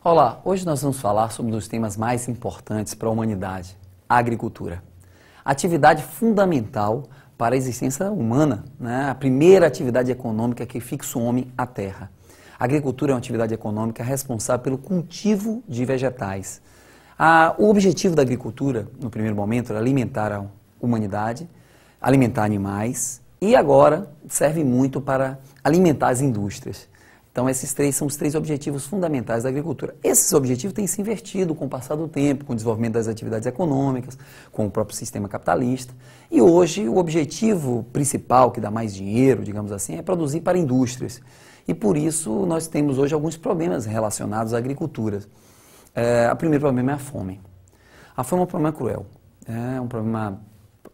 Olá, hoje nós vamos falar sobre um dos temas mais importantes para a humanidade, a agricultura. Atividade fundamental para a existência humana, né? A primeira atividade econômica que fixa o homem à terra. A agricultura é uma atividade econômica responsável pelo cultivo de vegetais. O objetivo da agricultura, no primeiro momento, era alimentar a humanidade, alimentar animais e agora serve muito para alimentar as indústrias. Então, esses são os três objetivos fundamentais da agricultura. Esses objetivos têm se invertido com o passar do tempo, com o desenvolvimento das atividades econômicas, com o próprio sistema capitalista. E hoje, o objetivo principal, que dá mais dinheiro, digamos assim, é produzir para indústrias. E por isso, nós temos hoje alguns problemas relacionados à agricultura. O primeiro problema é a fome. A fome é um problema cruel. É um problema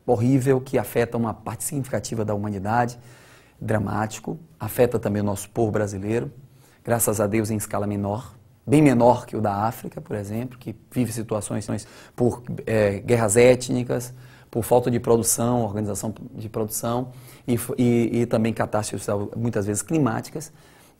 horrível que afeta uma parte significativa da humanidade, dramático, afeta também o nosso povo brasileiro, graças a Deus em escala menor, bem menor que o da África, por exemplo, que vive situações por guerras étnicas, por falta de produção, organização de produção e também catástrofes muitas vezes climáticas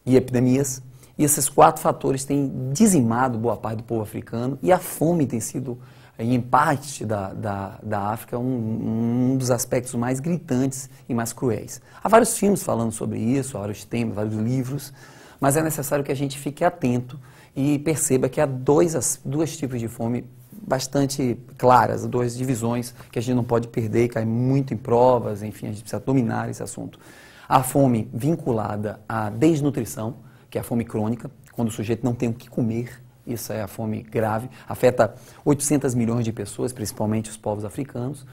e epidemias. E esses quatro fatores têm dizimado boa parte do povo africano e a fome tem sido, em parte da África, um dos aspectos mais gritantes e mais cruéis. Há vários filmes falando sobre isso, há vários temas, vários livros, mas é necessário que a gente fique atento e perceba que há dois tipos de fome bastante claras, duas divisões que a gente não pode perder e cai muito em provas, enfim, a gente precisa dominar esse assunto. A fome vinculada à desnutrição, que é a fome crônica, quando o sujeito não tem o que comer. Isso é a fome grave, afeta 800 milhões de pessoas, principalmente os povos africanos.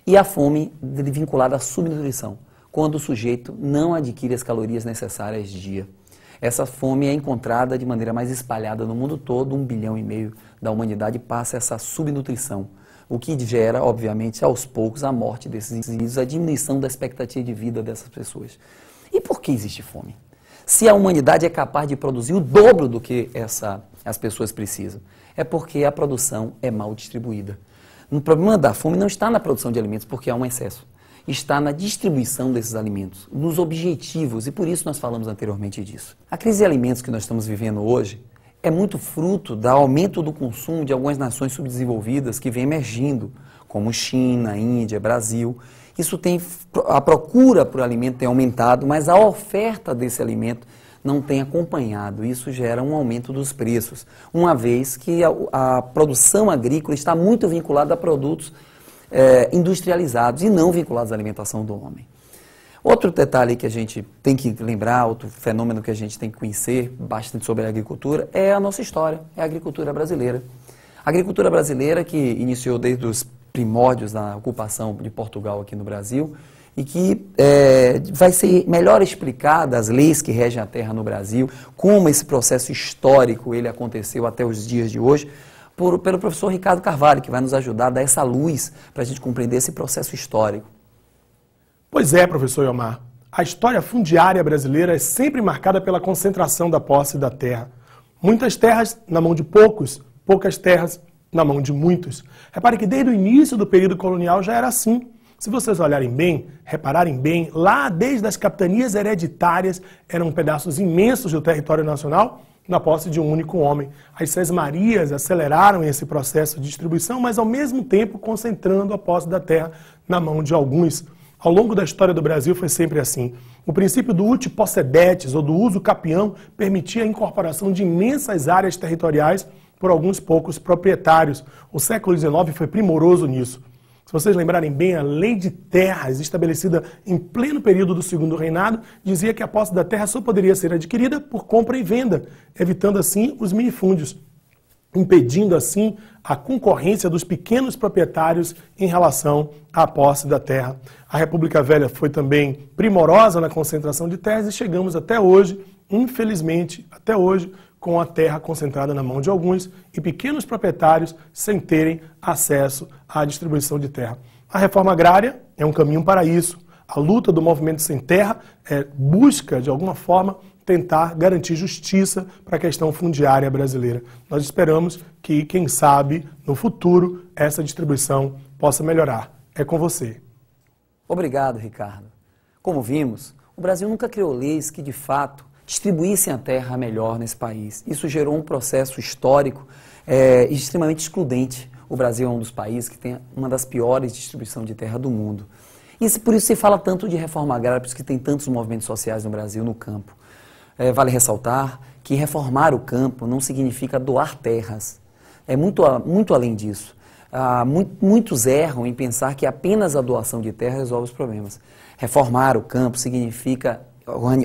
E a fome vinculada à subnutrição, quando o sujeito não adquire as calorias necessárias dia. Essa fome é encontrada de maneira mais espalhada no mundo todo, 1,5 bilhão da humanidade passa essa subnutrição, o que gera, obviamente, aos poucos, a morte desses indivíduos, a diminuição da expectativa de vida dessas pessoas. E por que existe fome? Se a humanidade é capaz de produzir o dobro do que as pessoas precisam, é porque a produção é mal distribuída. O problema da fome não está na produção de alimentos, porque há um excesso. Está na distribuição desses alimentos, nos objetivos, e por isso nós falamos anteriormente disso. A crise de alimentos que nós estamos vivendo hoje é muito fruto do aumento do consumo de algumas nações subdesenvolvidas que vêm emergindo, como China, Índia, Brasil. A procura por alimento tem aumentado, mas a oferta desse alimento não tem acompanhado. Isso gera um aumento dos preços, uma vez que a produção agrícola está muito vinculada a produtos industrializados e não vinculados à alimentação do homem. Outro detalhe que a gente tem que lembrar, outro fenômeno que a gente tem que conhecer bastante sobre a agricultura é a nossa história, é a agricultura brasileira. A agricultura brasileira que iniciou desde os primórdios da ocupação de Portugal aqui no Brasil e que vai ser melhor explicada as leis que regem a terra no Brasil, como esse processo histórico ele aconteceu até os dias de hoje, pelo professor Ricardo Carvalho, que vai nos ajudar a dar essa luz para a gente compreender esse processo histórico. Pois é, professor Iomar. A história fundiária brasileira é sempre marcada pela concentração da posse da terra. Muitas terras na mão de poucos, poucas terras na mão de muitos. Repare que desde o início do período colonial já era assim. Se vocês olharem bem, repararem bem, lá desde as capitanias hereditárias eram pedaços imensos do território nacional na posse de um único homem. As Sesmarias aceleraram esse processo de distribuição, mas ao mesmo tempo concentrando a posse da terra na mão de alguns. Ao longo da história do Brasil foi sempre assim. O princípio do uti possedetis, ou do uso capião, permitia a incorporação de imensas áreas territoriais por alguns poucos proprietários. O século XIX foi primoroso nisso. Se vocês lembrarem bem, a lei de terras, estabelecida em pleno período do Segundo Reinado, dizia que a posse da terra só poderia ser adquirida por compra e venda, evitando assim os minifúndios, impedindo assim a concorrência dos pequenos proprietários em relação à posse da terra. A República Velha foi também primorosa na concentração de terras e chegamos até hoje, infelizmente, até hoje, com a terra concentrada na mão de alguns e pequenos proprietários sem terem acesso à distribuição de terra. A reforma agrária é um caminho para isso. A luta do movimento sem terra busca, de alguma forma, tentar garantir justiça para a questão fundiária brasileira. Nós esperamos que, quem sabe, no futuro, essa distribuição possa melhorar. É com você. Obrigado, Ricardo. Como vimos, o Brasil nunca criou leis que, de fato, distribuíssem a terra melhor nesse país. Isso gerou um processo histórico extremamente excludente. O Brasil é um dos países que tem uma das piores distribuições de terra do mundo. E por isso se fala tanto de reforma agrária, por isso que tem tantos movimentos sociais no Brasil, no campo. Vale ressaltar que reformar o campo não significa doar terras. É muito além disso. Muitos erram em pensar que apenas a doação de terra resolve os problemas. Reformar o campo significa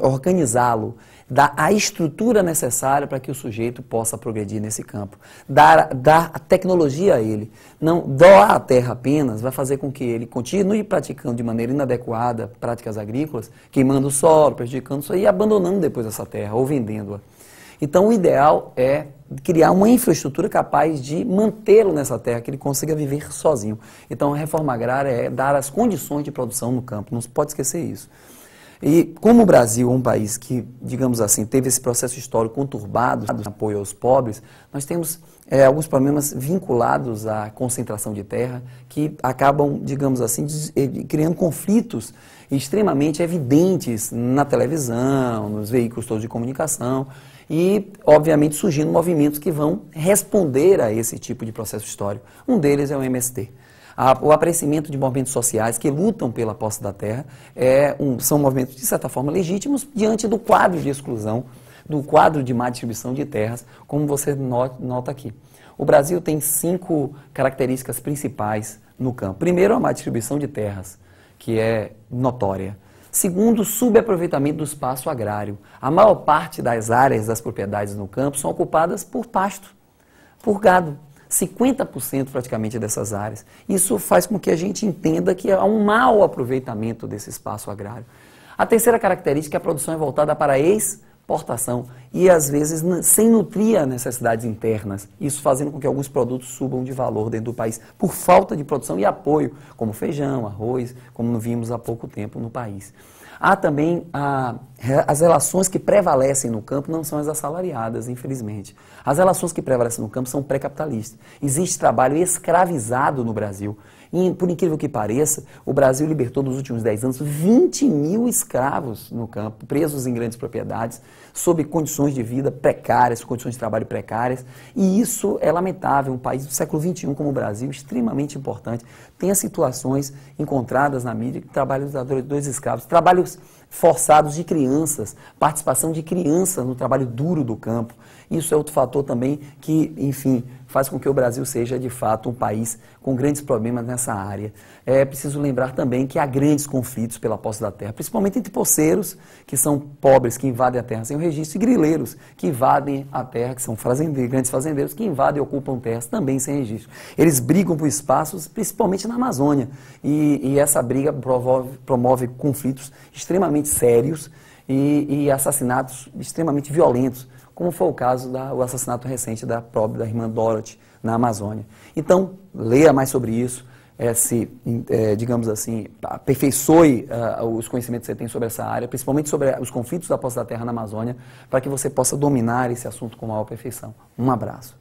organizá-lo, dar a estrutura necessária para que o sujeito possa progredir nesse campo. Dar a tecnologia a ele. Não doar a terra apenas vai fazer com que ele continue praticando de maneira inadequada práticas agrícolas, queimando o solo, prejudicando o solo e abandonando depois essa terra ou vendendo-a. Então o ideal é criar uma infraestrutura capaz de mantê-lo nessa terra, que ele consiga viver sozinho. Então a reforma agrária é dar as condições de produção no campo, não se pode esquecer isso. E como o Brasil é um país que, digamos assim, teve esse processo histórico conturbado de apoio aos pobres, nós temos alguns problemas vinculados à concentração de terra que acabam, digamos assim, criando conflitos extremamente evidentes na televisão, nos veículos todos de comunicação e, obviamente, surgindo movimentos que vão responder a esse tipo de processo histórico. Um deles é o MST. O aparecimento de movimentos sociais que lutam pela posse da terra são movimentos, de certa forma, legítimos diante do quadro de exclusão, do quadro de má distribuição de terras, como você nota aqui. O Brasil tem 5 características principais no campo. Primeiro, a má distribuição de terras, que é notória. Segundo, o subaproveitamento do espaço agrário. A maior parte das áreas das propriedades no campo são ocupadas por pasto, por gado. 50% praticamente dessas áreas. Isso faz com que a gente entenda que há um mau aproveitamento desse espaço agrário. A terceira característica é a produção é voltada para a exportação e, às vezes, sem nutrir as necessidades internas. Isso fazendo com que alguns produtos subam de valor dentro do país por falta de produção e apoio, como feijão, arroz, como vimos há pouco tempo no país. Há também as relações que prevalecem no campo não são as assalariadas, infelizmente. As relações que prevalecem no campo são pré-capitalistas. Existe trabalho escravizado no Brasil. E, por incrível que pareça, o Brasil libertou nos últimos 10 anos 20 mil escravos no campo, presos em grandes propriedades, sob condições de vida precárias, condições de trabalho precárias. E isso é lamentável. Um país do século XXI como o Brasil, extremamente importante, tem as situações encontradas na mídia, trabalhos dos escravos, trabalhos forçados de crianças, participação de crianças no trabalho duro do campo. Isso é outro fator também que, enfim, faz com que o Brasil seja, de fato, um país com grandes problemas nessa área. É preciso lembrar também que há grandes conflitos pela posse da terra, principalmente entre poceiros, que são pobres, que invadem a terra sem o registro, e grileiros, que invadem a terra, que são grandes fazendeiros, que invadem e ocupam terras também sem registro. Eles brigam por espaços, principalmente na Amazônia, e essa briga promove conflitos extremamente sérios e assassinatos extremamente violentos, como foi o caso do assassinato recente da irmã Dorothy na Amazônia. Então, leia mais sobre isso, digamos assim, aperfeiçoe os conhecimentos que você tem sobre essa área, principalmente sobre os conflitos da posse da terra na Amazônia, para que você possa dominar esse assunto com maior perfeição. Um abraço.